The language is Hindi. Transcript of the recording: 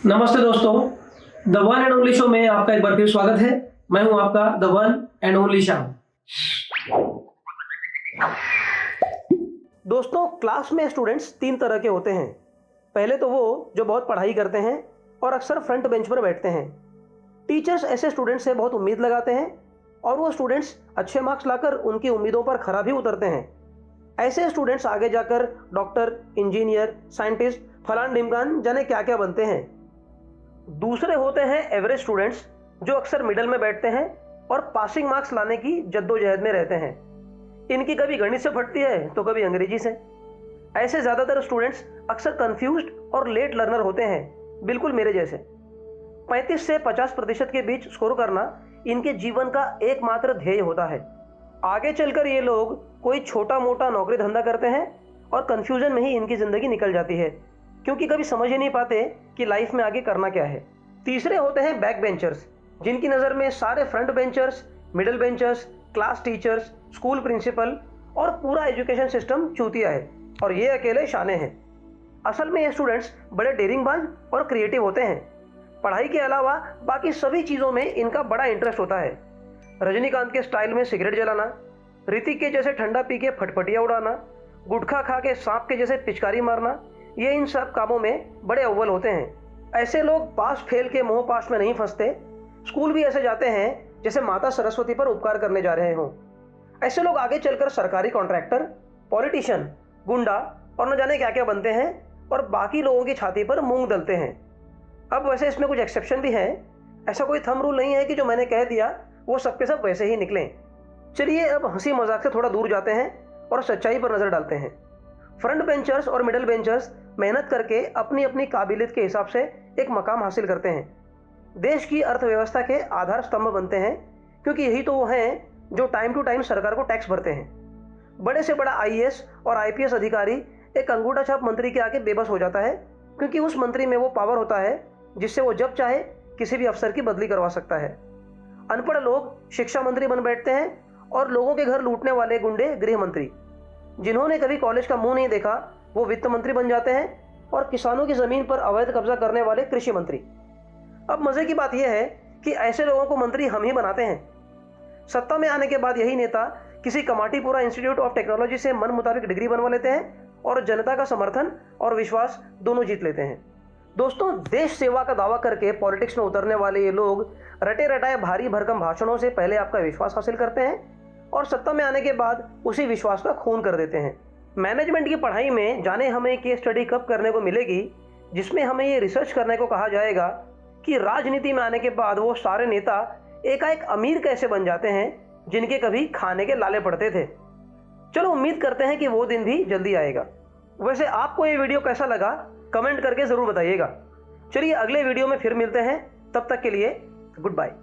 नमस्ते दोस्तों, the one and only show में आपका एक बार फिर स्वागत है। मैं हूं आपका the one and only Shyam. दोस्तों, क्लास में स्टूडेंट्स तीन तरह के होते हैं। पहले तो वो जो बहुत पढ़ाई करते हैं और अक्सर फ्रंट बेंच पर बैठते हैं। टीचर्स ऐसे स्टूडेंट्स से बहुत उम्मीद लगाते हैं और वो स्टूडेंट्स अच्छे मार्क्स लाकर उनकी उम्मीदों पर खरा भी उतरते हैं। ऐसे स्टूडेंट्स आगे जाकर डॉक्टर, इंजीनियर, साइंटिस्ट, फलान ढिमकान जाने क्या क्या बनते हैं। दूसरे होते हैं एवरेज स्टूडेंट्स, जो अक्सर मिडल में बैठते हैं और पासिंग मार्क्स लाने की जद्दोजहद में रहते हैं। इनकी कभी गणित से फटती है तो कभी अंग्रेजी से। ऐसे ज़्यादातर स्टूडेंट्स अक्सर कंफ्यूज्ड और लेट लर्नर होते हैं, बिल्कुल मेरे जैसे। 35 से 50% के बीच स्कोर करना इनके जीवन का एकमात्र ध्येय होता है। आगे चलकर ये लोग कोई छोटा मोटा नौकरी धंधा करते हैं और कंफ्यूजन में ही इनकी ज़िंदगी निकल जाती है, क्योंकि कभी समझ ही नहीं पाते कि लाइफ में आगे करना क्या है। तीसरे होते हैं बैक बेंचर्स, जिनकी नज़र में सारे front benchers, middle benchers, class teachers, school principal और पूरा एजुकेशन सिस्टम चूतिया है और ये अकेले शाने हैं। असल में ये स्टूडेंट्स बड़े डेरिंगबाज और क्रिएटिव होते हैं। पढ़ाई के अलावा बाकी सभी चीज़ों में इनका बड़ा इंटरेस्ट होता है। रजनीकांत के स्टाइल में सिगरेट जलाना, ऋतिक के जैसे ठंडा पी के फटफटिया उड़ाना, गुटखा खा के सांप के जैसे पिचकारी मारना, ये इन सब कामों में बड़े अव्वल होते हैं। ऐसे लोग पास फेल के मोह पाश में नहीं फंसते। स्कूल भी ऐसे जाते हैं जैसे माता सरस्वती पर उपकार करने जा रहे हों। ऐसे लोग आगे चलकर सरकारी कॉन्ट्रैक्टर, पॉलिटिशियन, गुंडा और न जाने क्या क्या बनते हैं और बाकी लोगों की छाती पर मूंग दलते हैं। अब वैसे इसमें कुछ एक्सेप्शन भी हैं। ऐसा कोई थंब रूल नहीं है कि जो मैंने कह दिया वो सबके सब वैसे ही निकलें। चलिए अब हंसी मजाक से थोड़ा दूर जाते हैं और सच्चाई पर नज़र डालते हैं। फ्रंट बेंचर्स और मिडिल बेंचर्स मेहनत करके अपनी अपनी काबिलियत के हिसाब से एक मकाम हासिल करते हैं। देश की अर्थव्यवस्था के आधार स्तंभ बनते हैं, क्योंकि यही तो वो हैं जो टाइम टू टाइम सरकार को टैक्स भरते हैं। बड़े से बड़ा आईएएस और आईपीएस अधिकारी एक अंगूठा छाप मंत्री के आगे बेबस हो जाता है, क्योंकि उस मंत्री में वो पावर होता है जिससे वो जब चाहे किसी भी अफसर की बदली करवा सकता है। अनपढ़ लोग शिक्षा मंत्री बन बैठते हैं और लोगों के घर लूटने वाले गुंडे गृह मंत्री। जिन्होंने कभी कॉलेज का मुंह नहीं देखा वो वित्त मंत्री बन जाते हैं और किसानों की जमीन पर अवैध कब्जा करने वाले कृषि मंत्री। अब मजे की बात यह है कि ऐसे लोगों को मंत्री हम ही बनाते हैं। सत्ता में आने के बाद यही नेता किसी कमाटीपुरा इंस्टीट्यूट ऑफ टेक्नोलॉजी से मन मुताबिक डिग्री बनवा लेते हैं और जनता का समर्थन और विश्वास दोनों जीत लेते हैं। दोस्तों, देश सेवा का दावा करके पॉलिटिक्स में उतरने वाले ये लोग रटे रटाए भारी भरकम भाषणों से पहले आपका विश्वास हासिल करते हैं और सत्ता में आने के बाद उसी विश्वास का खून कर देते हैं। मैनेजमेंट की पढ़ाई में जाने हमें केस स्टडी कब करने को मिलेगी जिसमें हमें ये रिसर्च करने को कहा जाएगा कि राजनीति में आने के बाद वो सारे नेता एकाएक अमीर कैसे बन जाते हैं जिनके कभी खाने के लाले पड़ते थे। चलो, उम्मीद करते हैं कि वो दिन भी जल्दी आएगा। वैसे आपको ये वीडियो कैसा लगा कमेंट करके ज़रूर बताइएगा। चलिए अगले वीडियो में फिर मिलते हैं, तब तक के लिए गुड बाय।